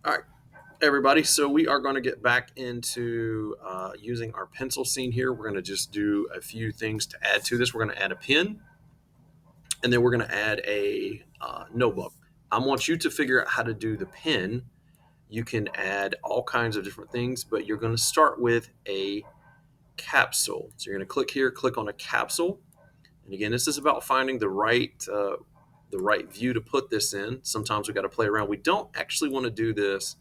All right, everybody. So we are going to get back into using our pencil scene here. We're going to just do a few things to add to this. We're going to add a pen, and then we're going to add a notebook. I want you to figure out how to do the pen. You can add all kinds of different things, but you're going to start with a capsule. So you're going to click here, click on a capsule. And again, this is about finding the right view to put this in. Sometimes we got to play around. We don't actually want to do this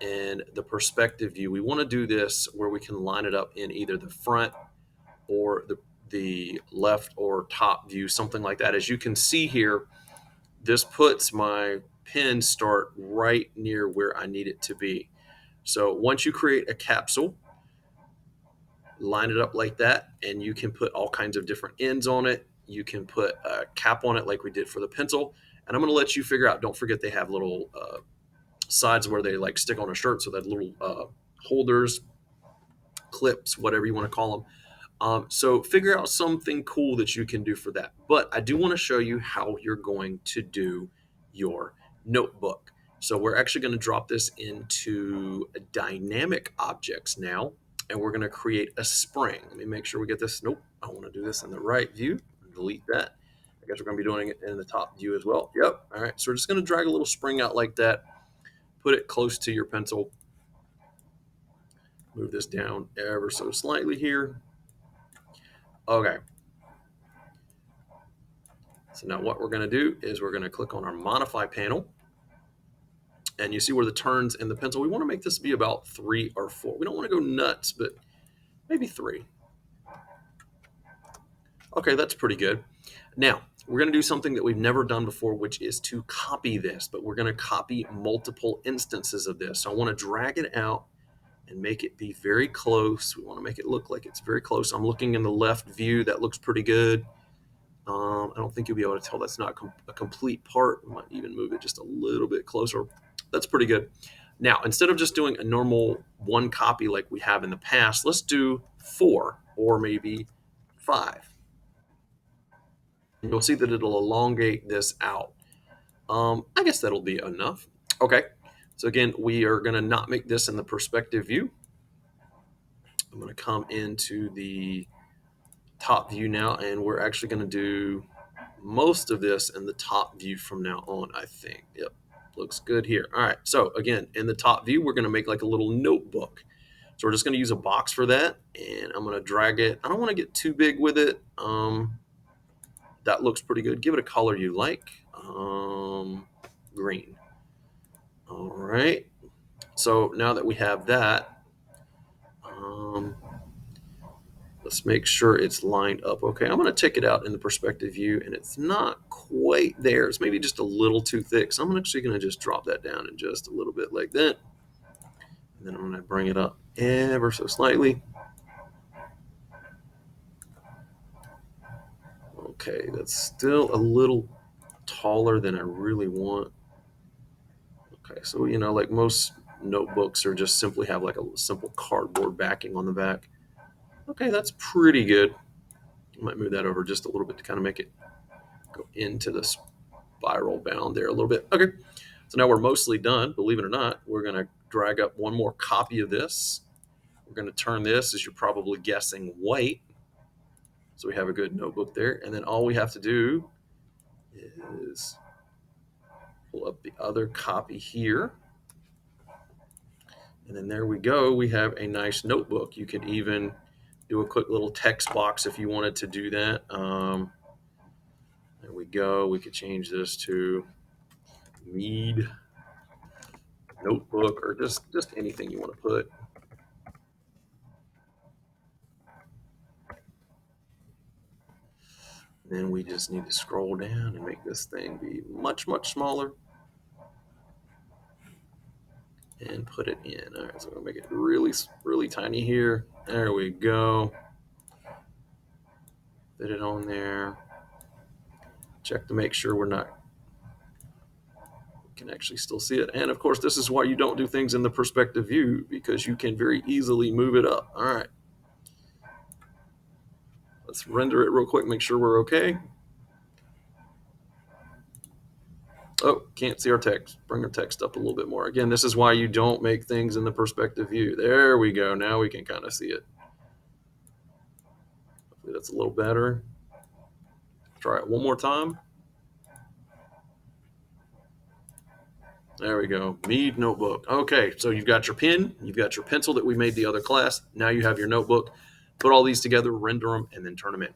in the perspective view. We want to do this where we can line it up in either the front or the left or top view, something like that. As you can see here, this puts my pen start right near where I need it to be. So once you create a capsule, line it up like that, and you can put all kinds of different ends on it. You can put a cap on it like we did for the pencil. And I'm going to let you figure out, don't forget they have little sides where they like stick on a shirt, so that little holders, clips, whatever you want to call them. So figure out something cool that you can do for that. But I do want to show you how you're going to do your notebook. So we're actually going to drop this into dynamic objects now, and we're going to create a spring. Let me make sure we get this. Nope, I want to do this in the right view. Delete that. I guess we're going to be doing it in the top view as well. Yep. All right. So we're just going to drag a little spring out like that. Put it close to your pencil. Move this down ever so slightly here. Okay. So now what we're going to do is we're going to click on our modify panel. And you see where the turns in the pencil, we want to make this be about 3 or 4. We don't want to go nuts, but maybe 3. Okay, that's pretty good. Now, we're going to do something that we've never done before, which is to copy this, but we're going to copy multiple instances of this. So I want to drag it out and make it be very close. We want to make it look like it's very close. I'm looking in the left view. That looks pretty good. I don't think you'll be able to tell that's not a complete part. We might even move it just a little bit closer. That's pretty good. Now, instead of just doing a normal one copy like we have in the past, let's do 4 or maybe 5. And you'll see that it'll elongate this out. I guess that'll be enough. Okay. So again, we are going to not make this in the perspective view. I'm going to come into the top view now, and we're actually going to do most of this in the top view from now on, I think. Yep, looks good here. All right, so again, in the top view, we're going to make like a little notebook. So we're just going to use a box for that, and I'm going to drag it. I don't want to get too big with it. That looks pretty good. Give it a color you like. Green. All right. So now that we have that, let's make sure it's lined up. Okay, I'm going to take it out in the perspective view, and it's not quite there. It's maybe just a little too thick. So I'm actually going to just drop that down in just a little bit like that. And then I'm going to bring it up ever so slightly. Okay, that's still a little taller than I really want. Okay, so, like most notebooks are just simply have like a simple cardboard backing on the back. Okay, that's pretty good. I might move that over just a little bit to kind of make it go into the spiral bound there a little bit. Okay, so now we're mostly done. Believe it or not, we're going to drag up one more copy of this. We're going to turn this, as you're probably guessing, white. So we have a good notebook there. And then all we have to do is pull up the other copy here. And then there we go. We have a nice notebook. You could even do a quick little text box if you wanted to do that. There we go. We could change this to Mead notebook, or just anything you want to put. Then we just need to scroll down and make this thing be much, much smaller and put it in. All right, so we'll make it really, really tiny here. There we go. Fit it on there. Check to make sure we can actually still see it. And of course, this is why you don't do things in the perspective view, because you can very easily move it up. All right. Let's render it real quick, make sure we're okay. Oh, can't see our text. Bring our text up a little bit more. Again, this is why you don't make things in the perspective view. There we go. Now we can kind of see it. Hopefully that's a little better. Try it one more time. There we go. Mead notebook. Okay, so you've got your pen, you've got your pencil that we made the other class. Now you have your notebook. Put all these together, render them, and then turn them in.